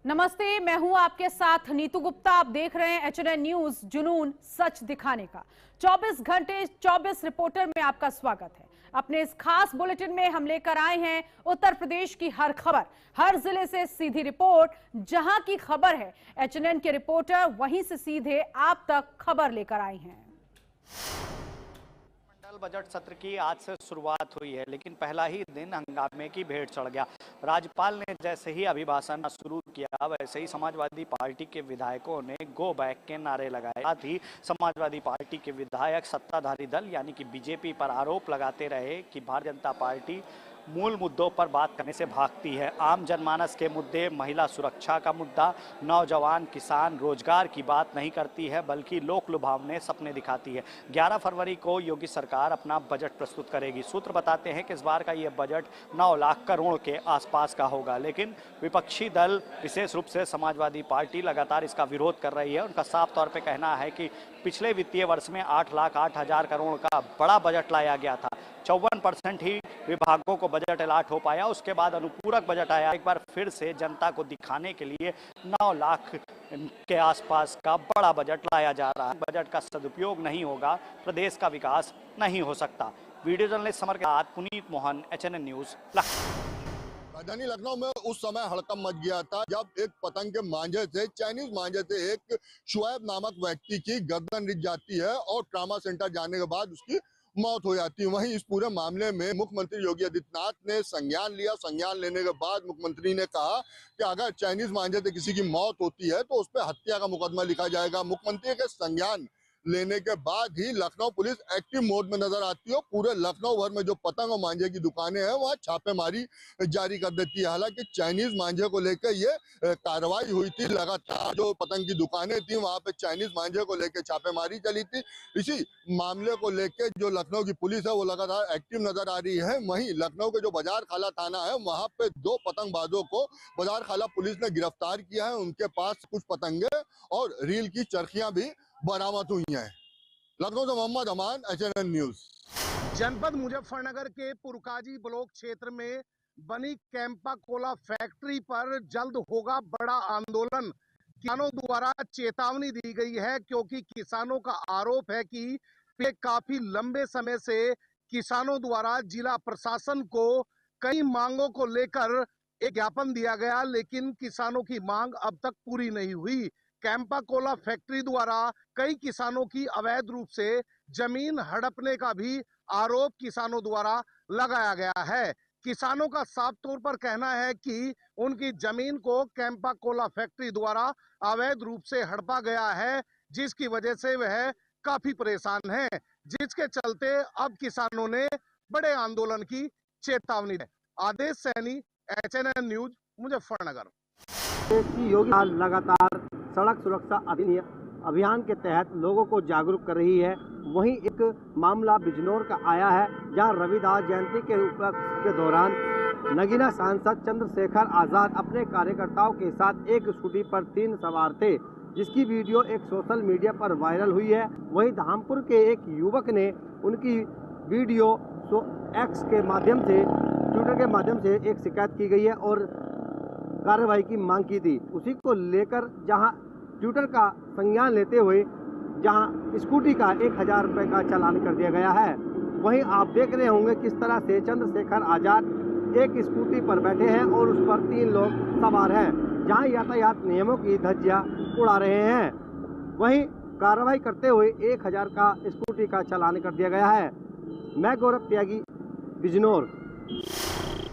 नमस्ते, मैं हूं आपके साथ नीतू गुप्ता। आप देख रहे हैं एचएनएन न्यूज, जुनून सच दिखाने का। 24 घंटे 24 रिपोर्टर में आपका स्वागत है। अपने इस खास बुलेटिन में हम लेकर आए हैं उत्तर प्रदेश की हर खबर, हर जिले से सीधी रिपोर्ट। जहां की खबर है, एचएनएन के रिपोर्टर वहीं से सीधे आप तक खबर लेकर आए हैं। बजट सत्र की आज से शुरुआत हुई है, लेकिन पहला ही दिन हंगामे की भेंट चढ़ गया। राज्यपाल ने जैसे ही अभिभाषण शुरू किया, वैसे ही समाजवादी पार्टी के विधायकों ने गो बैक के नारे लगाए। साथ ही समाजवादी पार्टी के विधायक सत्ताधारी दल यानी कि बीजेपी पर आरोप लगाते रहे कि भारतीय जनता पार्टी मूल मुद्दों पर बात करने से भागती है। आम जनमानस के मुद्दे, महिला सुरक्षा का मुद्दा, नौजवान, किसान, रोजगार की बात नहीं करती है, बल्कि लोक लुभावने सपने दिखाती है। 11 फरवरी को योगी सरकार अपना बजट प्रस्तुत करेगी। सूत्र बताते हैं कि इस बार का ये बजट 9 लाख करोड़ के आसपास का होगा, लेकिन विपक्षी दल, विशेष रूप से समाजवादी पार्टी, लगातार इसका विरोध कर रही है। उनका साफ तौर पर कहना है कि पिछले वित्तीय वर्ष में 8,08,000 करोड़ का बड़ा बजट लाया गया था। 54% ही विभागों को बजट अलॉट हो पाया। उसके बाद अनुपूरक बजट आया। एक बार फिर से जनता को दिखाने के लिए 9 लाख के आसपास का बड़ा बजट लाया जा रहा है। बजट का सदुपयोग नहीं होगा, प्रदेश का विकास नहीं हो सकता। वीडियो जर्नलिस्ट समर के साथ पुनीत मोहन, एचएनएन न्यूज, लखनऊ। राजधानी लखनऊ में उस समय हड़कंप मच गया था जब एक पतंग के मांझे से, चाइनीज मांझे से एक शुएब नामक व्यक्ति की गर्दन रिझ जाती है और ट्रामा सेंटर जाने के बाद उसकी मौत हो जाती है। वहीं इस पूरे मामले में मुख्यमंत्री योगी आदित्यनाथ ने संज्ञान लिया। संज्ञान लेने के बाद मुख्यमंत्री ने कहा कि अगर चाइनीज मांझे से किसी की मौत होती है तो उस पर हत्या का मुकदमा लिखा जाएगा। मुख्यमंत्री के संज्ञान लेने के बाद ही लखनऊ पुलिस एक्टिव मोड में नजर आती है। पूरे लखनऊ भर में जो पतंग और मांझे की दुकानें हैं वहाँ छापेमारी जारी कर देती है। हालांकि चाइनीज मांझे को लेकर ये कार्रवाई हुई थी। लगातार जो पतंग की दुकानें थी वहाँ पे चाइनीज मांझे को लेकर छापेमारी चली थी। इसी मामले को लेकर जो लखनऊ की पुलिस है वो लगातार एक्टिव नजर आ रही है। वहीं लखनऊ के जो बाजार खाला थाना है वहाँ पे 2 पतंगबाजों को बाजार खाला पुलिस ने गिरफ्तार किया है। उनके पास कुछ पतंगे और रील की चरखियां भी बरामद हुई हैं। लखनऊ से मोहम्मद अमान, एचएनएन न्यूज। जनपद मुजफ्फरनगर के पुरकाजी ब्लॉक क्षेत्र में बनी कैंपा कोला फैक्ट्री पर जल्द होगा बड़ा आंदोलन। किसानों द्वारा चेतावनी दी गई है, क्योंकि किसानों का आरोप है कि पिछले काफी लंबे समय से किसानों द्वारा जिला प्रशासन को कई मांगों को लेकर एक ज्ञापन दिया गया, लेकिन किसानों की मांग अब तक पूरी नहीं हुई। कैंपा कोला फैक्ट्री द्वारा कई किसानों की अवैध रूप से जमीन हड़पने का भी आरोप किसानों द्वारा लगाया गया है। किसानों का साफ तौर पर कहना है कि उनकी जमीन को कैंपा कोला फैक्ट्री द्वारा अवैध रूप से हड़पा गया है, जिसकी वजह से वह काफी परेशान हैं, जिसके चलते अब किसानों ने बड़े आंदोलन की चेतावनी दी। आदेश सैनी, एचएनएन न्यूज, मुजफ्फरनगर। योगी लगातार सड़क सुरक्षा अभियान के तहत लोगों को जागरूक कर रही है। वहीं एक मामला बिजनौर का आया है, जहां रविदास जयंती के उपलक्ष्य के दौरान नगीना सांसद चंद्रशेखर आजाद अपने कार्यकर्ताओं के साथ एक स्कूटी पर 3 सवार थे, जिसकी वीडियो एक सोशल मीडिया पर वायरल हुई है। वहीं धामपुर के एक युवक ने उनकी वीडियो एक्स के माध्यम से, ट्विटर के माध्यम से एक शिकायत की गई है और कार्रवाई की मांग की थी। उसी को लेकर जहां ट्विटर का संज्ञान लेते हुए जहां स्कूटी का 1,000 रुपये का चालान कर दिया गया है। वहीं आप देख रहे होंगे किस तरह से चंद्रशेखर आजाद एक स्कूटी पर बैठे हैं और उस पर 3 लोग सवार हैं, जहां यातायात नियमों की धज्जियां उड़ा रहे हैं। वहीं कार्रवाई करते हुए 1,000 का स्कूटी का चालान कर दिया गया है। मैं गौरव त्यागी, बिजनौर।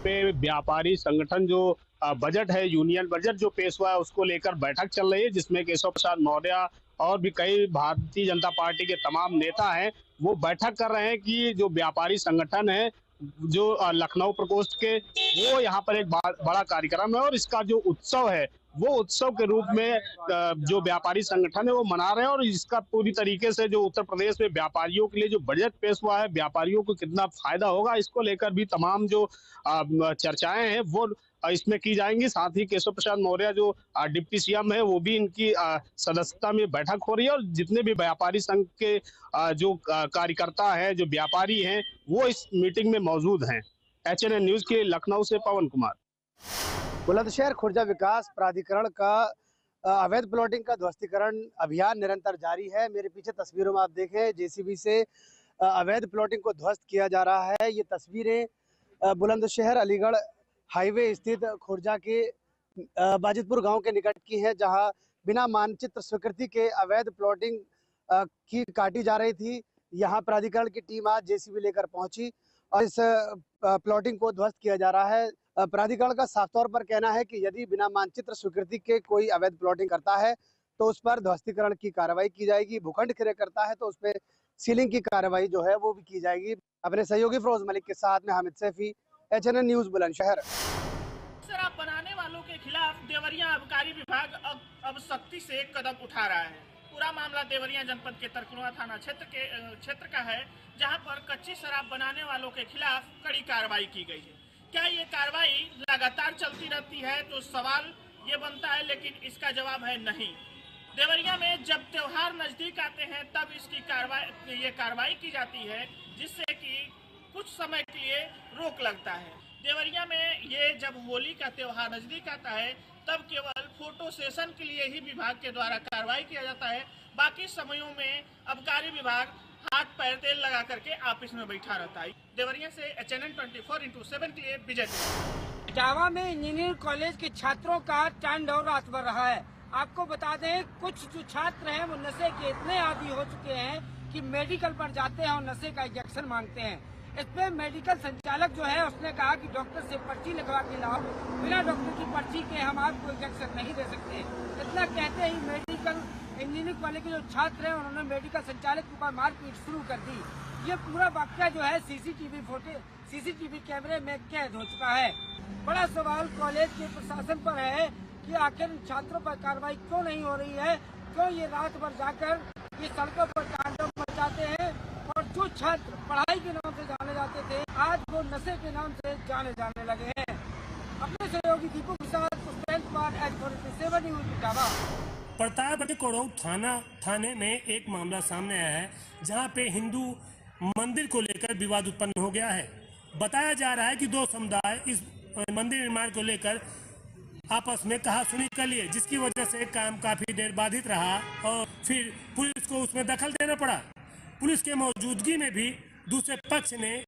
व्यापारी संगठन जो बजट है, यूनियन बजट जो पेश हुआ है, उसको लेकर बैठक चल रही है, जिसमें केशव प्रसाद मौर्य और भी कई भारतीय जनता पार्टी के तमाम नेता हैं। वो बैठक कर रहे हैं कि जो व्यापारी संगठन है, जो लखनऊ प्रकोष्ठ के, वो यहाँ पर एक बड़ा कार्यक्रम है और इसका जो उत्सव है वो उत्सव के रूप में जो व्यापारी संगठन है वो मना रहे हैं। और इसका पूरी तरीके से जो उत्तर प्रदेश में व्यापारियों के लिए जो बजट पेश हुआ है, व्यापारियों को कितना फायदा होगा, इसको लेकर भी तमाम जो चर्चाएं हैं वो इसमें की जाएंगी। साथ ही केशव प्रसाद मौर्य जो डिप्टी सीएम है, वो भी इनकी सदस्यता में बैठक हो रही है और जितने भी व्यापारी संघ के जो कार्यकर्ता है, जो व्यापारी हैं, वो इस मीटिंग में मौजूद हैं। एचएनएन न्यूज के लखनऊ से पवन कुमार। बुलंदशहर खुर्जा विकास प्राधिकरण का अवैध प्लॉटिंग का ध्वस्तीकरण अभियान निरंतर जारी है। मेरे पीछे तस्वीरों में आप देखें जेसीबी से अवैध प्लॉटिंग को ध्वस्त किया जा रहा है। ये तस्वीरें बुलंदशहर अलीगढ़ हाईवे स्थित खुर्जा के बाजितपुर गांव के निकट की है, जहां बिना मानचित्र स्वीकृति के अवैध प्लॉटिंग की काटी जा रही थी। यहां प्राधिकरण की टीम आज जेसीबी लेकर पहुंची और इस प्लॉटिंग को ध्वस्त किया जा रहा है। प्राधिकरण का साफ तौर पर कहना है कि यदि बिना मानचित्र स्वीकृति के कोई अवैध प्लॉटिंग करता है तो उस पर ध्वस्तीकरण की कार्रवाई की जाएगी। भूखंड क्रय करता है तो उस पर सीलिंग की कार्रवाई जो है वो भी की जाएगी। अपने सहयोगी फिरोज मलिक के साथ में हामिद सैफी, HNN न्यूज बुलंदशहर। शराब बनाने वालों के खिलाफ देवरिया आबकारी विभाग अब सख्ती से कदम उठा रहा है। पूरा मामला देवरिया जनपद के तरकुलवा थाना क्षेत्र का है, जहां पर कच्ची शराब बनाने वालों के खिलाफ कड़ी कार्रवाई की गई है। क्या ये कार्रवाई लगातार चलती रहती है तो सवाल ये बनता है, लेकिन इसका जवाब है नहीं। देवरिया में जब त्योहार नजदीक आते हैं तब इसकी कार्रवाई की जाती है, जिससे कि कुछ समय के लिए रोक लगता है। देवरिया में ये जब होली का त्योहार नजदीक आता है तब केवल फोटो सेशन के लिए ही विभाग के द्वारा कार्रवाई किया जाता है। बाकी समयों में आबकारी विभाग हाथ पैर तेल लगा करके ऑफिस में बैठा रहता है। देवरिया से HNN 24x7 के लिए विजय। इटावा में इंजीनियरिंग कॉलेज के छात्रों का तांडव रात भर रहा है। आपको बता दें, कुछ जो छात्र हैं वो नशे के इतने आदी हो चुके हैं कि मेडिकल पर जाते हैं और नशे का इंजेक्शन मांगते हैं। इस पे मेडिकल संचालक जो है उसने कहा कि डॉक्टर से पर्ची लगवा के लाओ, बिना डॉक्टर की पर्ची के हम आपको इंजेक्शन नहीं दे सकते। इतना कहते ही मेडिकल इंजीनियरिंग कॉलेज के जो छात्र हैं उन्होंने मेडिकल संचालक के ऊपर मारपीट शुरू कर दी। ये पूरा वाकया जो है सीसीटीवी कैमरे में कैद हो चुका है। बड़ा सवाल कॉलेज के प्रशासन पर है कि आखिर छात्रों पर कार्रवाई क्यों नहीं हो रही है, क्यों ये रात भर जाकर ये सड़कों पर तांडव मचाते हैं। और जो छात्र पढ़ाई के नाम से जाने जाते थे आज वो नशे के नाम से जाने लगे हैं। अपने सहयोगी दीपू के साथ H47 न्यूज इटावा। प्रतापगढ़ कोड़ऊ थाने में एक मामला सामने आया है, जहां पे हिंदू मंदिर को लेकर विवाद उत्पन्न हो गया है। बताया जा रहा है कि दो समुदाय इस मंदिर निर्माण को लेकर आपस में कहा-सुनी कर लिए, जिसकी वजह से काम काफी देर बाधित रहा और फिर पुलिस को उसमें दखल देना पड़ा। पुलिस के मौजूदगी में भी दूसरे पक्ष ने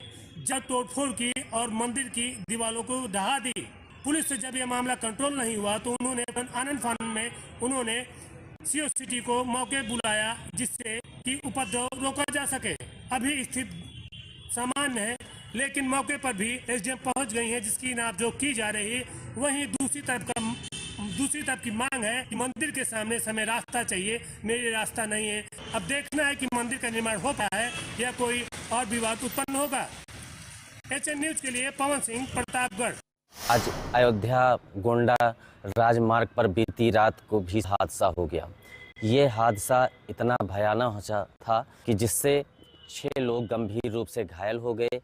जब तोड़फोड़ की और मंदिर की दीवारों को ढहा दी। पुलिस से जब यह मामला कंट्रोल नहीं हुआ तो उन्होंने आनंद फानन में उन्होंने CO सिटी को मौके बुलाया, जिससे कि उपद्रव रोका जा सके। अभी स्थिति सामान्य है, लेकिन मौके पर भी SDM पहुंच गई है, जिसकी नापजोख की जा रही है। वहीं दूसरी तरफ की मांग है कि मंदिर के सामने समय रास्ता चाहिए, मेरे रास्ता नहीं है। अब देखना है कि मंदिर का निर्माण होता है या कोई और विवाद उत्पन्न होगा। HN न्यूज के लिए पवन सिंह, प्रतापगढ़। आज अयोध्या गोंडा राजमार्ग पर बीती रात को भी हादसा हो गया। ये हादसा इतना भयानक था कि जिससे 6 लोग गंभीर रूप से घायल हो गए।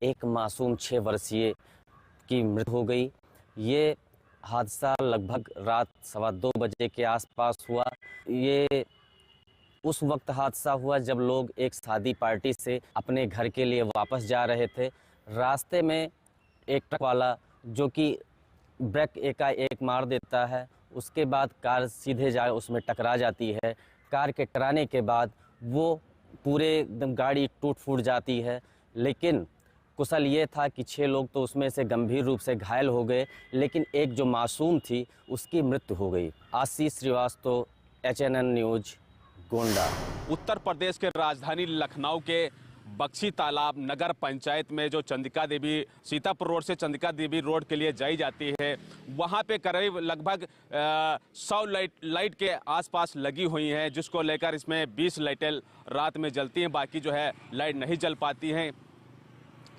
एक मासूम 6 वर्षीय की मृत्यु हो गई। ये हादसा लगभग रात 2:15 बजे के आसपास हुआ। ये उस वक्त हादसा हुआ जब लोग एक शादी पार्टी से अपने घर के लिए वापस जा रहे थे। रास्ते में एक ट्रक वाला जो कि ब्रेक एकाएक मार देता है, उसके बाद कार सीधे जा उसमें टकरा जाती है। कार के टकराने के बाद वो पूरे एकदम गाड़ी टूट फूट जाती है। लेकिन कुशल ये था कि 6 लोग तो उसमें से गंभीर रूप से घायल हो गए, लेकिन एक जो मासूम थी उसकी मृत्यु हो गई। आशीष श्रीवास्तव, HNN न्यूज, गोंडा। उत्तर प्रदेश के राजधानी लखनऊ के बक्शी तालाब नगर पंचायत में जो चंदिका देवी सीतापुर रोड से चंदिका देवी रोड के लिए जाई जाती है, वहाँ पे करीब लगभग 100 लाइट के आसपास लगी हुई हैं, जिसको लेकर इसमें 20 लाइटें रात में जलती हैं, बाकी जो है लाइट नहीं जल पाती हैं,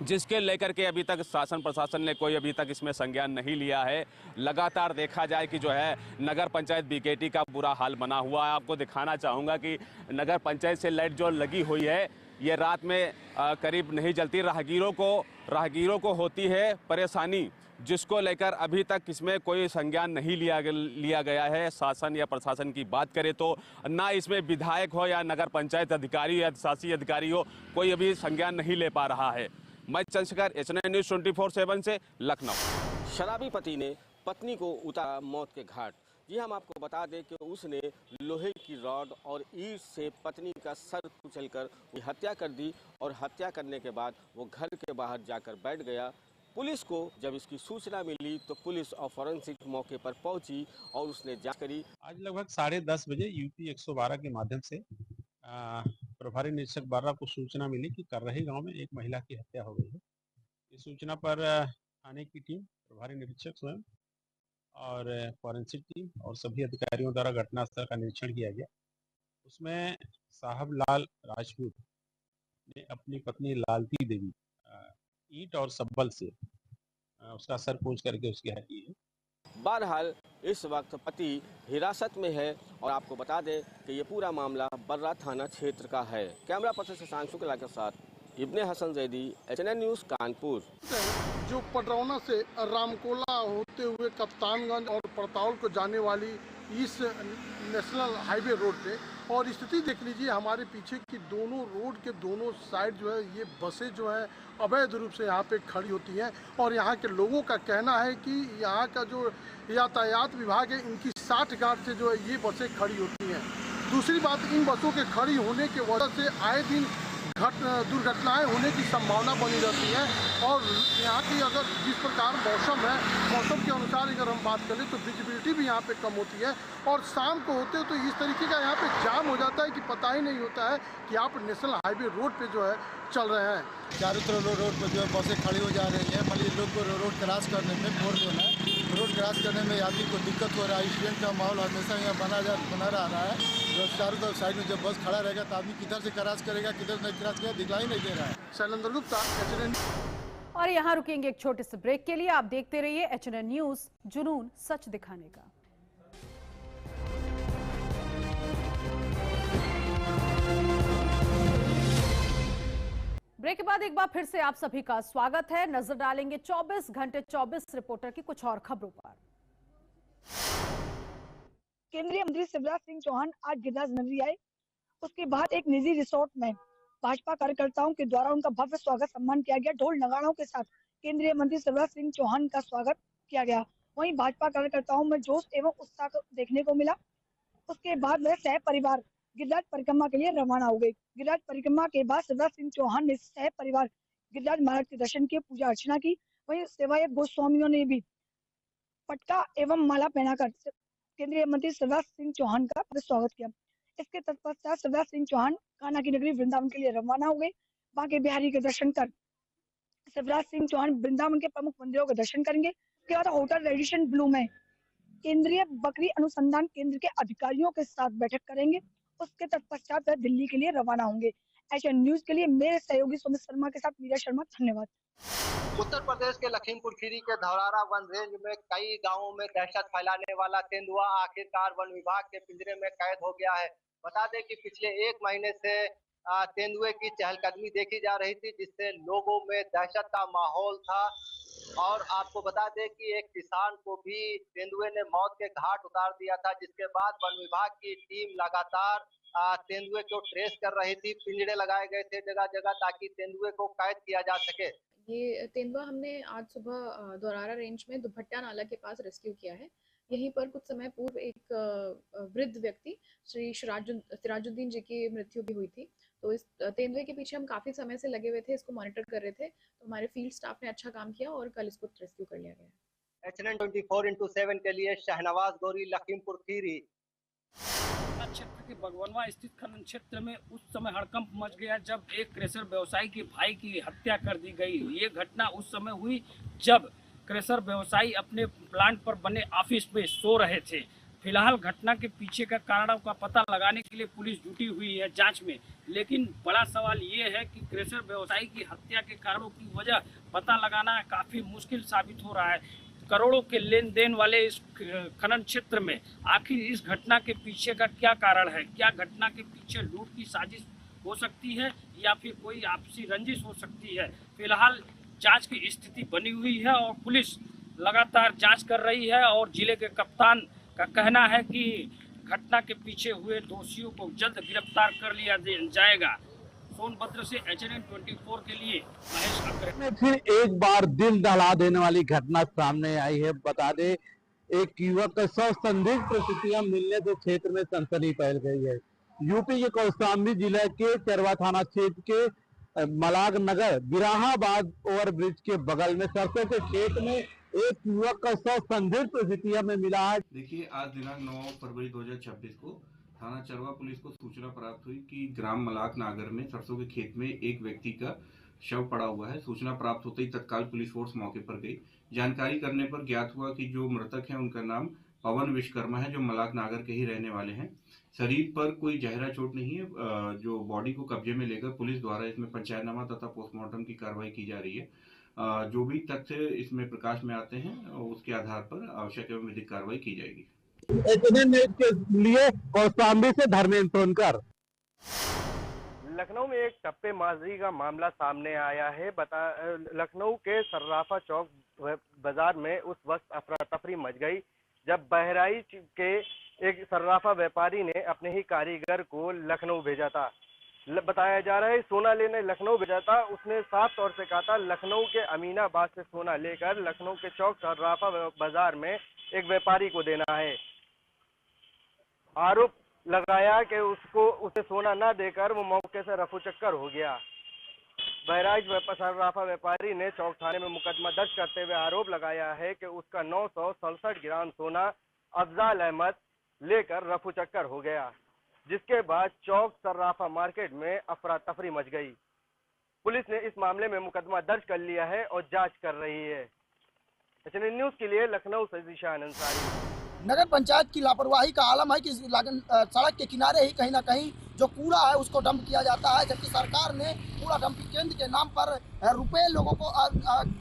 जिसके लेकर के अभी तक शासन प्रशासन ने कोई अभी तक इसमें संज्ञान नहीं लिया है। लगातार देखा जाए कि जो है नगर पंचायत BKT का बुरा हाल बना हुआ है। आपको दिखाना चाहूँगा कि नगर पंचायत से लाइट जो लगी हुई है ये रात में करीब नहीं जलती। राहगीरों को होती है परेशानी, जिसको लेकर अभी तक इसमें कोई संज्ञान नहीं लिया गया है। शासन या प्रशासन की बात करें तो ना इसमें विधायक हो या नगर पंचायत अधिकारी या शासी अधिकारी हो, कोई अभी संज्ञान नहीं ले पा रहा है। मैं चंद्रशेखर, HNN न्यूज 24/7 से लखनऊ। शराबी पति ने पत्नी को उतारा मौत के घाट। जी हम आपको बता दें कि उसने लोहे की रॉड और ईंट से पत्नी का सर कुचलकर हत्या कर दी और हत्या करने के बाद वो घर के बाहर जाकर बैठ गया। पुलिस को जब इसकी सूचना मिली तो पुलिस और फॉरेंसिक मौके पर पहुंची और उसने जांच करी। आज लगभग 10:30 बजे यूपी 112 के माध्यम से प्रभारी निरीक्षक बारा को सूचना मिली कि कररही गांव में एक महिला की हत्या हो गई है। इस सूचना पर थाने की टीम, प्रभारी निरीक्षक स्वयं और फॉरेंसिक टीम और सभी अधिकारियों द्वारा घटनास्थल का निरीक्षण किया गया। उसमें साहब लाल राजपूत ने अपनी पत्नी लालती देवी ईंट और सब्बल से उसका सर पूंछ करके उसकी हत्या की है। बहरहाल इस वक्त पति हिरासत में है और आपको बता दें कि ये पूरा मामला बर्रा थाना क्षेत्र का है। कैमरा पर्सन शशांक शुक्ला के साथ इब्ने हसन जैदी, HNN न्यूज़, कानपुर। जो पडरौना से रामकोला होते हुए कप्तानगंज और पड़ताल को जाने वाली इस नेशनल हाईवे रोड पे, और स्थिति देख लीजिए हमारे पीछे की दोनों रोड के दोनों साइड जो है ये बसें जो है अवैध रूप से यहाँ पे खड़ी होती हैं। और यहाँ के लोगों का कहना है कि यहाँ का जो यातायात विभाग है इनकी 60 गांठ से जो है ये बसें खड़ी होती हैं। दूसरी बात, इन बसों के खड़ी होने के वजह से आए दिन दुर्घटनाएं होने की संभावना बनी रहती है। और यहाँ की अगर जिस प्रकार मौसम है, मौसम के अनुसार अगर हम बात करें तो विजिबिलिटी भी यहाँ पे कम होती है और शाम को होते तो इस तरीके का यहाँ पे जाम हो जाता है कि पता ही नहीं होता है कि आप नेशनल हाईवे रोड पे जो है चल रहे हैं। चारों तरफ रोड पर जो है बसें खड़ी हो जा रही हैं। मान लीजिए लोग को रोड क्रॉस करने में 4 लेन है, रोड क्रॉस करने में यात्री को दिक्कत हो रहा है। एक्सीडेंट का माहौल हमेशा यहाँ बना रहा है। जो चारों तरफ साइड में जब बस खड़ा रहेगा तो आदमी किधर से क्रॉस करेगा, किधर नहीं क्रॉस करेगा, दिखलाई नहीं दे रहा है। शैलेंद्र गुप्ता, HNN। और यहाँ रुकेंगे एक छोटे से ब्रेक के लिए। आप देखते रहिए HNN न्यूज़, जुनून सच दिखाने का। ब्रेक के बाद एक बार फिर से आप सभी का स्वागत है। नजर डालेंगे 24 घंटे 24 रिपोर्टर की कुछ और खबरों पर। केंद्रीय मंत्री शिवराज सिंह चौहान आज गिरिराज नगरी आए। उसके बाद एक निजी रिसोर्ट में भाजपा कार्यकर्ताओं के द्वारा उनका भव्य स्वागत सम्मान किया गया। ढोल नगाड़ों के साथ केंद्रीय मंत्री शिवराज सिंह चौहान का स्वागत किया गया। वहीं भाजपा कार्यकर्ताओं में जोश एवं उत्साह देखने को मिला। उसके बाद वे सह परिवार गिरिराज परिक्रमा के लिए रवाना हो गए। गिरिराज परिक्रमा के बाद शिवराज सिंह चौहान ने सह परिवार गिरिराज महाराज के दर्शन किए, पूजा अर्चना की। वहीं सेवायत गोस्वामियों ने भी पटका एवं माला पहनाकर केंद्रीय मंत्री शिवराज सिंह चौहान का स्वागत किया। इसके तत्पश्चात शिवराज सिंह चौहान कान्हा की नगरी वृंदावन के लिए रवाना हो गए। बांके बिहारी के दर्शन कर शिवराज सिंह चौहान वृंदावन के प्रमुख मंदिरों के दर्शन करेंगे। उसके बाद होटल रेडिशन ब्लू में केंद्रीय बकरी अनुसंधान केंद्र के अधिकारियों के साथ बैठक करेंगे। उसके तत्पश्चात वह दिल्ली के लिए रवाना होंगे। HN न्यूज़ के लिए मेरे सहयोगी सुमित शर्मा के साथ मीरा शर्मा, धन्यवाद। उत्तर प्रदेश के लखीमपुर खीरी के धौरारा वन रेंज में कई गांवों में दहशत फैलाने वाला तेंदुआ आखिरकार वन विभाग के पिंजरे में कैद हो गया है। बता दें कि पिछले 1 महीने से तेंदुए की चहलकदमी देखी जा रही थी, जिससे लोगों में दहशत का माहौल था। और आपको बता दें कि एक किसान को भी तेंदुए ने मौत के घाट उतार दिया था, जिसके बाद वन विभाग की टीम लगातार तेंदुए को ट्रेस कर रही थी। पिंजरे लगाए गए थे जगह जगह ताकि तेंदुए को कैद किया जा सके। ये तेंदुआ हमने आज सुबह धौरारा रेंज में दुभट्टा नाला के पास रेस्क्यू किया है। यहीं पर कुछ समय पूर्व एक वृद्ध व्यक्ति श्री सिराजुद्दीन जी की मृत्यु भी हुई थी। तो इस तेंदुए के पीछे हम काफी समय से लगे हुए थे, इसको मॉनिटर कर रहे थे। तो हमारे फील्ड स्टाफ ने अच्छा काम किया और कल इसको रेस्क्यू कर लिया गया। HNN 24x7 के लिए शहनवाज गौरी, लखीमपुर खीरी। क्षेत्र के बगवनवा स्थित खनन क्षेत्र में उस समय हड़कंप मच गया जब एक क्रेशर व्यवसायी के भाई की हत्या कर दी गई। ये घटना उस समय हुई जब क्रेशर व्यवसायी अपने प्लांट पर बने ऑफिस में सो रहे थे। फिलहाल घटना के पीछे का कारणों का पता लगाने के लिए पुलिस जुटी हुई है जांच में। लेकिन बड़ा सवाल ये है कि क्रेशर व्यवसायी की हत्या के कारणों की वजह पता लगाना काफी मुश्किल साबित हो रहा है। करोड़ों के लेन देन वाले इस खनन क्षेत्र में आखिर इस घटना के पीछे का क्या कारण है? क्या घटना के पीछे लूट की साजिश हो सकती है या फिर कोई आपसी रंजिश हो सकती है? फिलहाल जांच की स्थिति बनी हुई है और पुलिस लगातार जांच कर रही है और जिले के कप्तान का कहना है कि घटना के पीछे हुए दोषियों को जल्द गिरफ्तार कर लिया जाएगा। सोनभद्र से HNN 24 के लिए महेश अग्रवाल। में फिर एक बार दिल दहला देने वाली घटना सामने आई है। बता दे, एक युवक का संदिग्ध परिस्थितियां मिलने से क्षेत्र में सनसनी फैल गई है। यूपी के कौशाम्बी जिले के चरवा थाना क्षेत्र के मलाग नगर बिराहाबाद ओवरब्रिज के बगल में सरसों के खेत में एक युवक का संदिग्ध परिस्थितियों में मिला है। देखिए, आज दिनांक 9 फरवरी 2026 को थाना चरवा पुलिस को सूचना प्राप्त हुई कि ग्राम मलाक नागर में सरसों के खेत में एक व्यक्ति का शव पड़ा हुआ है। सूचना प्राप्त होते ही तत्काल पुलिस फोर्स मौके पर गई। जानकारी करने पर ज्ञात हुआ कि जो मृतक है उनका नाम पवन विश्वकर्मा है, जो मलाक नागर के ही रहने वाले हैं। शरीर पर कोई गहरा चोट नहीं है। जो बॉडी को कब्जे में लेकर पुलिस द्वारा इसमें पंचायतनामा तथा पोस्टमार्टम की कार्रवाई की जा रही है। जो भी तथ्य इसमें प्रकाश में आते हैं उसके आधार पर आवश्यक एवं विधिक कार्रवाई की जाएगी। के लिए कौशाम्बी से धर्मेंद्र सोनकर। लखनऊ में एक टप्पेमारी का मामला सामने आया है। लखनऊ के सर्राफा चौक बाजार में उस वक्त अफरा तफरी मच गई जब बहराइच के एक सर्राफा व्यापारी ने अपने ही कारीगर को लखनऊ भेजा था। बताया जा रहा है सोना लेने लखनऊ भेजा था। उसने साफ तौर से कहा था लखनऊ के अमीनाबाद से सोना लेकर लखनऊ के चौक सर्राफा बाजार में एक व्यापारी को देना है। आरोप लगाया कि उसे सोना न देकर वो मौके से रफू चक्कर हो गया। बहराइच सर्राफा व्यापारी ने चौक थाने में मुकदमा दर्ज करते हुए आरोप लगाया है कि उसका 967 ग्राम सोना अफजाल अहमद लेकर रफू चक्कर हो गया, जिसके बाद चौक सर्राफा मार्केट में अफरा तफरी मच गई। पुलिस ने इस मामले में मुकदमा दर्ज कर लिया है और जांच कर रही है। HNN न्यूज के लिए लखनऊ से ज़ीशान अंसारी। नगर पंचायत की लापरवाही का आलम है कि सड़क के किनारे ही कहीं ना कहीं जो कूड़ा है उसको डंप किया जाता है, जबकि सरकार ने कूड़ा डंपिंग केंद्र के नाम पर रुपए लोगों को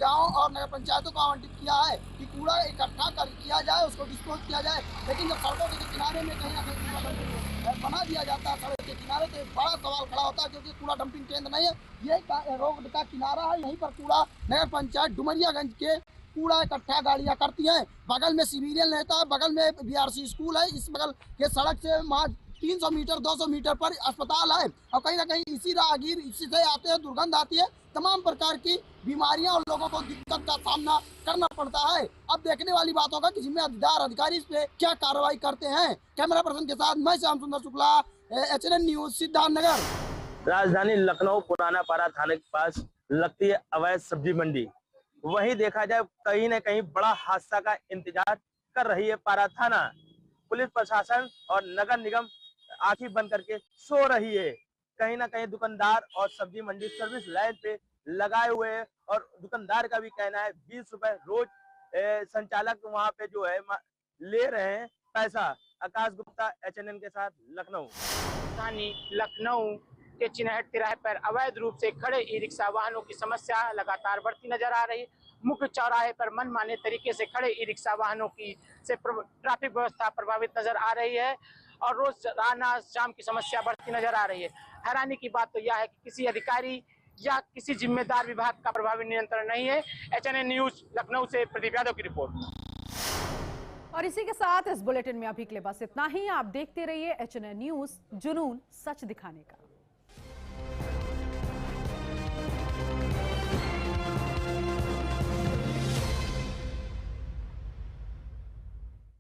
गांव और नगर पंचायतों को आवंटित किया है कि कूड़ा इकट्ठा किया जाए, उसको डिस्पोज किया जाए। लेकिन जब सड़कों के किनारे में कहीं ना कहीं कूड़ा डंपिंग बना दिया जाता है सड़क के किनारे, तो एक बड़ा सवाल खड़ा होता है, क्योंकि कूड़ा डंपिंग केंद्र नहीं है, ये रोड का किनारा है। यहीं पर कूड़ा नगर पंचायत डुमरियागंज के कूड़ा इकट्ठा गाड़ियां करती हैं। बगल में सिविलियन रहता है, बगल में BRC स्कूल है, इस बगल के सड़क से 300 मीटर 200 मीटर पर अस्पताल है, और कहीं ना कहीं इसी राहगीर इसी से आते हैं, दुर्गंध आती है, तमाम प्रकार की बीमारियां और लोगों को दिक्कत का सामना करना पड़ता है। अब देखने वाली बात होगा कि जिम्मेदार अधिकारी इस पे क्या कार्रवाई करते हैं। कैमरा पर्सन के साथ मैं श्याम सुंदर शुक्ला, HNN न्यूज, सिद्धार्थनगर। राजधानी लखनऊ पुराना पारा थाने के पास लगती है अवैध सब्जी मंडी। वहीं देखा जाए कहीं न कहीं बड़ा हादसा का इंतजार कर रही है पारा थाना। पुलिस प्रशासन और नगर निगम आंखें बंद करके सो रही है। कहीं ना कहीं दुकानदार और सब्जी मंडी सर्विस लाइन पे लगाए हुए हैं, और दुकानदार का भी कहना है 20 रुपए रोज संचालक वहां पे जो है ले रहे हैं पैसा। आकाश गुप्ता, HNN के साथ लखनऊ। राजधानी लखनऊ के चिन्हट तिराहे पर अवैध रूप से खड़े ई-रिक्शा वाहनों की समस्या लगातार बढ़ती नजर आ रही। मुख्य चौराहे पर मनमाने तरीके से खड़े ई-रिक्शा वाहनों की से ट्रैफिक व्यवस्था प्रभावित नजर आ रही है, और रोज आना शाम की समस्या बढ़ती नजर आ रही है। हैरानी की बात तो यह है कि किसी अधिकारी या किसी जिम्मेदार विभाग का प्रभावी नियंत्रण नहीं है। HNN न्यूज लखनऊ से प्रदीप यादव की रिपोर्ट। और इसी के साथ इस बुलेटिन में अभी के लिए बस इतना ही। आप देखते रहिए HNN न्यूज, जुनून सच दिखाने का।